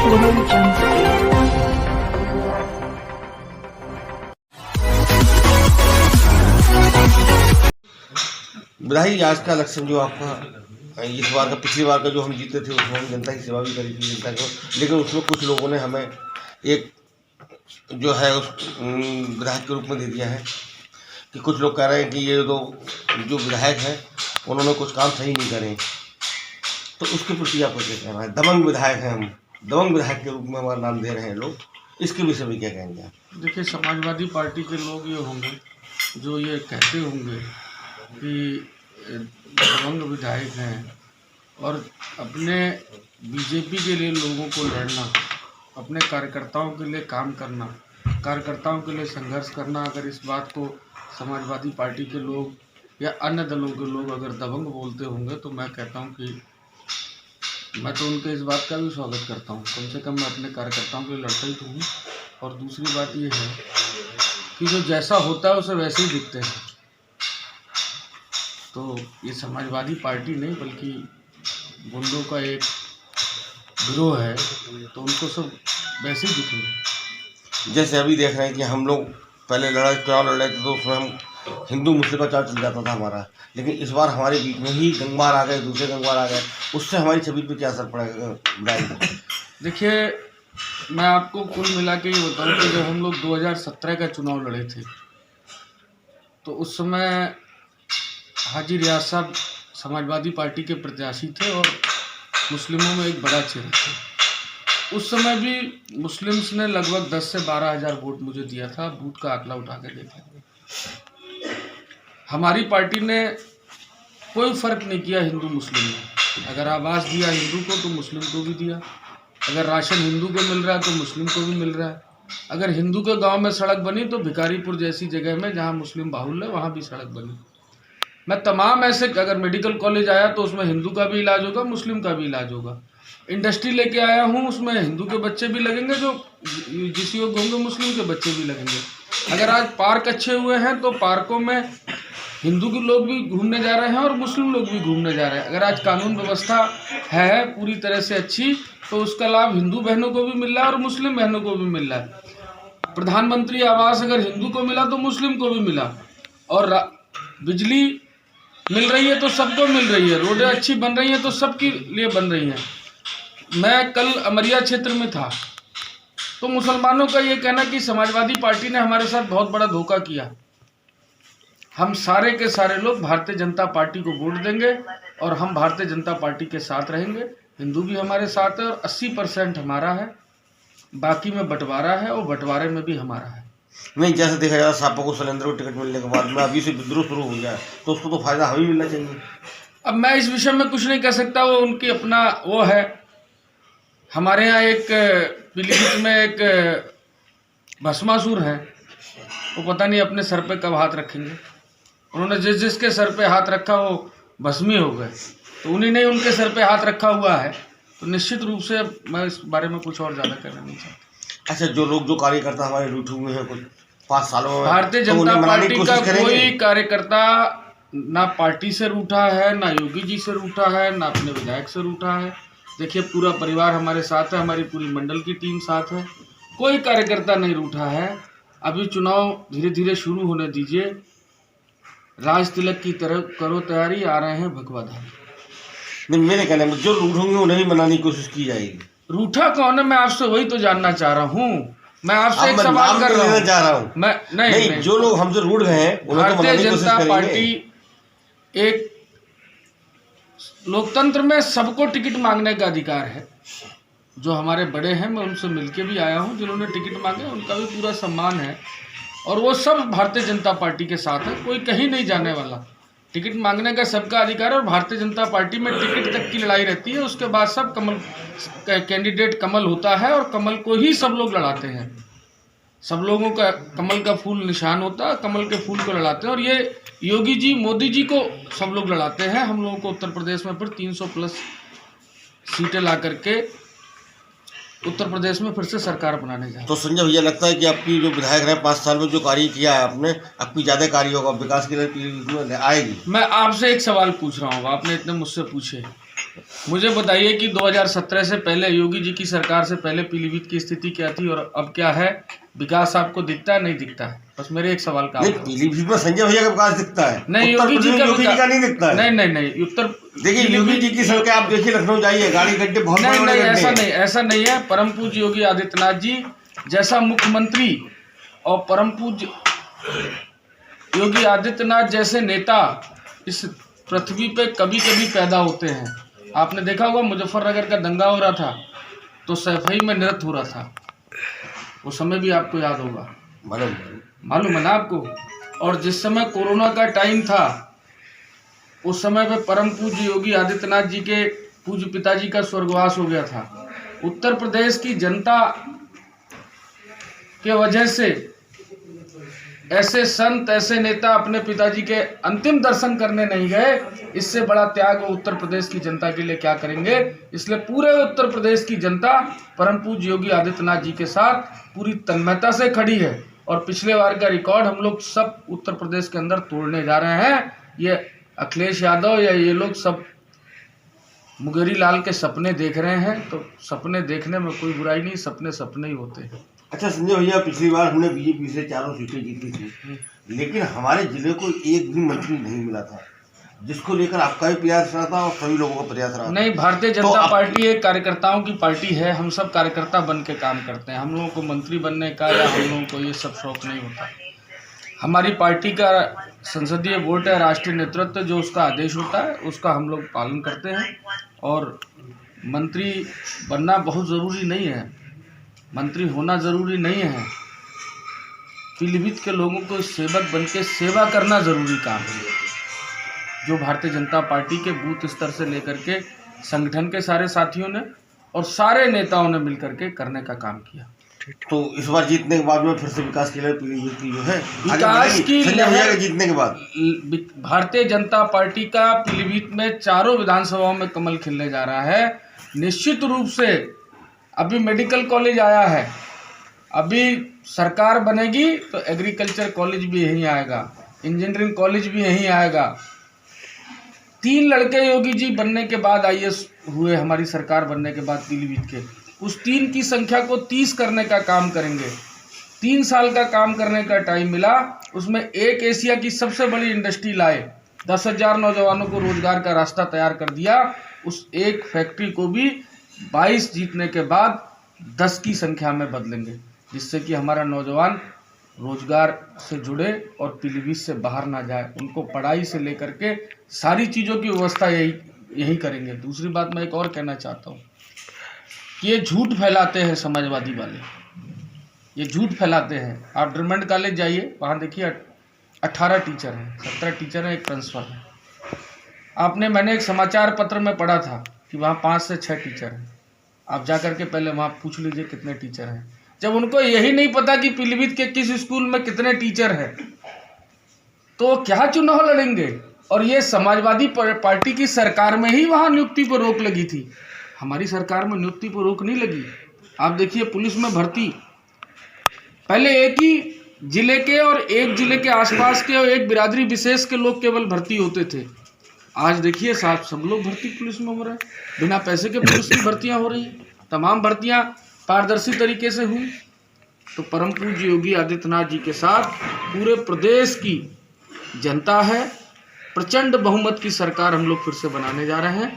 बधाई। आज का इलेक्शन जो आपका इस बार का, पिछली बार का जो हम जीते थे उसमें हम जनता की सेवा भी करी थी जनता को, लेकिन उसमें कुछ लोगों ने हमें एक जो है उस विधायक के रूप में दे दिया है कि कुछ लोग कह रहे हैं कि ये जो विधायक हैं उन्होंने कुछ काम सही नहीं करे। तो उसके प्रति आपको क्या कहना है? दबंग विधायक हैं, हम दबंग विधायक के रूप में हमारा नाम दे रहे हैं लोग, इसके विषय में क्या कहेंगे आप? देखिए, समाजवादी पार्टी के लोग ये होंगे जो ये कहते होंगे कि दबंग विधायक हैं और अपने बीजेपी के लिए लोगों को लड़ना, अपने कार्यकर्ताओं के लिए काम करना, कार्यकर्ताओं के लिए संघर्ष करना, अगर इस बात को समाजवादी पार्टी के लोग या अन्य दलों के लोग अगर दबंग बोलते होंगे तो मैं कहता हूं कि मैं तो उनके इस बात का भी स्वागत करता हूं। कम से कम मैं अपने कार्यकर्ताओं के लिए लड़ता ही तो हूँ। और दूसरी बात ये है कि जो जैसा होता है उसे वैसे ही दिखते हैं। तो ये समाजवादी पार्टी नहीं बल्कि गुंडों का एक गिरोह है, तो उनको सब वैसे ही दिखेंगे। जैसे अभी देख रहे हैं कि हम लोग पहले चुनाव लड़ रहे थे तो उसमें हम हिंदू मुस्लिम का चाल चल जाता था हमारा, लेकिन इस बार हमारे बीच में ही गंगवार आ गए, दूसरे गंगवार आ गए, उससे हमारी छवि पर क्या असर पड़ेगा? देखिए, मैं आपको कुल मिला के ये बताऊँ कि जब हम लोग 2017 का चुनाव लड़े थे तो उस समय हाजी रियाज साहब समाजवादी पार्टी के प्रत्याशी थे और मुस्लिमों में एक बड़ा चेहरा था। उस समय भी मुस्लिम्स ने लगभग 10 से 12 हज़ार वोट मुझे दिया था। बूथ का आंकड़ा उठा के देख लेंगे। हमारी पार्टी ने कोई फ़र्क नहीं किया हिंदू मुस्लिम में। अगर आवास दिया हिंदू को तो मुस्लिम को भी दिया, अगर राशन हिंदू को मिल रहा है तो मुस्लिम को भी मिल रहा है, अगर हिंदू के गांव में सड़क बनी तो भिखारीपुर जैसी जगह में जहां मुस्लिम बाहुल्य है वहां भी सड़क बनी। मैं तमाम ऐसे, अगर मेडिकल कॉलेज आया तो उसमें हिंदू का भी इलाज होगा, मुस्लिम का भी इलाज होगा। इंडस्ट्री लेके आया हूँ, उसमें हिंदू के बच्चे भी लगेंगे, जो जिस योग्य होंगे मुस्लिम के बच्चे भी लगेंगे। अगर आज पार्क अच्छे हुए हैं तो पार्कों में हिंदू के लोग भी घूमने जा रहे हैं और मुस्लिम लोग भी घूमने जा रहे हैं। अगर आज कानून व्यवस्था है पूरी तरह से अच्छी तो उसका लाभ हिंदू बहनों को भी मिल रहा है और मुस्लिम बहनों को भी मिल रहा है। प्रधानमंत्री आवास अगर हिंदू को मिला तो मुस्लिम को भी मिला, और बिजली मिल रही है तो सबको मिल रही है, रोडें अच्छी बन रही हैं तो सबके लिए बन रही हैं। मैं कल अमरिया क्षेत्र में था तो मुसलमानों का ये कहना कि समाजवादी पार्टी ने हमारे साथ बहुत बड़ा धोखा किया। हम सारे के सारे लोग भारतीय जनता पार्टी को वोट देंगे और हम भारतीय जनता पार्टी के साथ रहेंगे। हिंदू भी हमारे साथ है और 80% हमारा है, बाकी में बंटवारा है और बंटवारे में भी हमारा है। नहीं, जैसे देखा जाए सापा को सिलेंडर को टिकट मिलने के बाद में अभी से विद्रोह शुरू हो गया तो उसको तो फायदा हमें मिलना चाहिए। अब मैं इस विषय में कुछ नहीं कह सकता, वो उनकी अपना वो है। हमारे यहाँ एक पीलीभीत में एक भस्मासुर है, वो पता नहीं अपने सर पे कब हाथ रखेंगे। उन्होंने जिसके सर पे हाथ रखा वो भस्मी हो गए, तो उन्हीं ने उनके सर पे हाथ रखा हुआ है। तो निश्चित रूप से मैं इस बारे में कुछ और ज़्यादा कहना नहीं चाहता। अच्छा, जो कार्यकर्ता हमारे रूठे हुए हैं कुछ 5 सालों में, भारतीय जनता पार्टी का कोई कार्यकर्ता ना पार्टी से रूठा है, ना योगी जी से रूठा है, ना अपने विधायक से रूठा है। देखिए, पूरा परिवार हमारे साथ है, हमारी पूरी मंडल की टीम साथ है, कोई कार्यकर्ता नहीं रूठा है। अभी चुनाव धीरे धीरे शुरू होने दीजिए, राज तिलक की तरह करो तैयारी, आ रहे हैं भगवाधारी। नहीं, मेरे कहने में जो रूठ होंगे उन्हें मनाने की कोशिश की जाएगी। रूठा कौन है, मैं आपसे वही तो जानना चाह रहा हूँ। मैं आपसे एक सवाल कर रहा हूँ। मैं नहीं, जो लोग हमसे रूठ गए हैं उन्हें तो मनाने की कोशिश करेंगे। भारतीय जनता पार्टी एक लोकतंत्र में सबको टिकट मांगने का अधिकार है। जो हमारे बड़े हैं, मैं उनसे मिलके भी आया हूँ, जिन्होंने टिकट मांगे उनका भी पूरा सम्मान है और वो सब भारतीय जनता पार्टी के साथ है, कोई कहीं नहीं जाने वाला। टिकट मांगने का सबका अधिकार है और भारतीय जनता पार्टी में टिकट तक की लड़ाई रहती है। उसके बाद सब कमल कैंडिडेट कमल होता है और कमल को ही सब लोग लड़ाते हैं। सब लोगों का कमल का फूल निशान होता है, कमल के फूल को लड़ाते हैं और ये योगी जी मोदी जी को सब लोग लड़ाते हैं। हम लोगों को उत्तर प्रदेश में फिर 300+ सीटें ला करके उत्तर प्रदेश में फिर से सरकार बनाने जाए। तो संजय भैया, लगता है कि आपकी जो विधायक रहे 5 साल में जो कार्य किया है आपने, आपकी ज़्यादा कार्य होगा विकास के लिए आएगी। मैं आपसे एक सवाल पूछ रहा हूँ, आपने इतने मुझसे पूछे, मुझे बताइए कि 2017 से पहले योगी जी की सरकार से पहले पीलीभीत की स्थिति क्या थी और अब क्या है? विकास आपको दिखता है नहीं दिखता है? बस मेरे एक सवाल का नहीं, पीलीभीत में संजय भैया का विकास दिखता है, नहीं, उत्तर प्रदेश में योगी जी का नहीं दिखता है। नहीं उत्तर देखिए योगी जी की सड़कें आप देखिए, लखनऊ जाइए, गाड़ी गड्ढे बहुत बड़े बड़े गड्ढे हैं। ऐसा नहीं है। परम पूज्य योगी आदित्यनाथ जी जैसा मुख्यमंत्री और परम पूज्य योगी आदित्यनाथ जैसे नेता इस पृथ्वी पे कभी कभी पैदा होते हैं। आपने देखा होगा मुजफ्फरनगर का दंगा हो रहा था तो सैफई में नृत्य हो रहा था, वो समय भी आपको याद होगा, मालूम है ना आपको। और जिस समय कोरोना का टाइम था उस समय पे परम पूज्य योगी आदित्यनाथ जी के पूज्य पिताजी का स्वर्गवास हो गया था। उत्तर प्रदेश की जनता के वजह से ऐसे संत ऐसे नेता अपने पिताजी के अंतिम दर्शन करने नहीं गए, इससे बड़ा त्याग वो उत्तर प्रदेश की जनता के लिए क्या करेंगे। इसलिए पूरे उत्तर प्रदेश की जनता परम पूज्य योगी आदित्यनाथ जी के साथ पूरी तन्मयता से खड़ी है और पिछले बार का रिकॉर्ड हम लोग सब उत्तर प्रदेश के अंदर तोड़ने जा रहे हैं। ये अखिलेश यादव या ये लोग सब मुंगेरी लाल के सपने देख रहे हैं, तो सपने देखने में कोई बुराई नहीं, सपने सपने ही होते हैं। अच्छा संजय भैया, पिछली बार हमने बीजेपी से 4 सीटें जीती थी, लेकिन हमारे जिले को एक भी मंत्री नहीं मिला था, जिसको लेकर आपका भी प्रयास रहा था और सभी लोगों का प्रयास रहा। नहीं, भारतीय जनता पार्टी एक कार्यकर्ताओं की पार्टी है, हम सब कार्यकर्ता बन के काम करते हैं। हम लोगों को मंत्री बनने का या हम लोगों को ये सब शौक नहीं होता। हमारी पार्टी का संसदीय वोट है, राष्ट्रीय नेतृत्व जो उसका आदेश होता है उसका हम लोग पालन करते हैं। और मंत्री बनना बहुत ज़रूरी नहीं है, मंत्री होना ज़रूरी नहीं है। पीलीभीत के लोगों को सेवक बन के सेवा करना ज़रूरी काम है, जो भारतीय जनता पार्टी के बूथ स्तर से लेकर के संगठन के सारे साथियों ने और सारे नेताओं ने मिलकर के करने का काम किया। तो इस बार जीतने के बाद में फिर से विकास की लहर पीलीभीत की जो है विकास की लहर जीतने के बाद भारतीय जनता पार्टी का पीलीभीत में चारों विधानसभाओं में कमल खिलने जा रहा है। निश्चित रूप से अभी मेडिकल कॉलेज आया है, अभी सरकार बनेगी तो एग्रीकल्चर कॉलेज भी यहीं आएगा, इंजीनियरिंग कॉलेज भी यहीं आएगा। 3 लड़के योगी जी बनने के बाद IAS हुए, हमारी सरकार बनने के बाद पीलीभीत के, उस 3 की संख्या को 30 करने का काम करेंगे। 3 साल का काम करने का टाइम मिला, उसमें एक एशिया की सबसे बड़ी इंडस्ट्री लाए, 10,000 नौजवानों को रोजगार का रास्ता तैयार कर दिया। उस एक फैक्ट्री को भी 22 जीतने के बाद 10 की संख्या में बदलेंगे, जिससे कि हमारा नौजवान रोजगार से जुड़े और पीलीभीत से बाहर ना जाए। उनको पढ़ाई से लेकर के सारी चीज़ों की व्यवस्था यही करेंगे। दूसरी बात मैं एक और कहना चाहता हूँ कि ये झूठ फैलाते हैं समाजवादी वाले, ये झूठ फैलाते हैं। आप ड्रमंड कॉलेज जाइए, वहाँ देखिए 18 टीचर हैं, 17 टीचर हैं, एक ट्रांसफ़र है। मैंने एक समाचार पत्र में पढ़ा था कि वहाँ 5 से 6 टीचर हैं। आप जा कर के पहले वहाँ पूछ लीजिए कितने टीचर हैं। जब उनको यही नहीं पता कि पीलीभीत के किस स्कूल में कितने टीचर हैं, तो क्या चुनाव लड़ेंगे। और ये समाजवादी पार्टी की सरकार में ही वहाँ नियुक्ति पर रोक लगी थी, हमारी सरकार में नियुक्ति पर रोक नहीं लगी। आप देखिए पुलिस में भर्ती, पहले एक ही जिले के और एक जिले के आसपास के और एक बिरादरी विशेष के लोग केवल भर्ती होते थे। आज देखिए साहब सब लोग भर्ती पुलिस में हो रहे हैं, बिना पैसे के पुलिस की भर्तियां हो रही हैं, तमाम भर्तियां पारदर्शी तरीके से हुई। तो परम पूज्य योगी आदित्यनाथ जी के साथ पूरे प्रदेश की जनता है, प्रचंड बहुमत की सरकार हम लोग फिर से बनाने जा रहे हैं।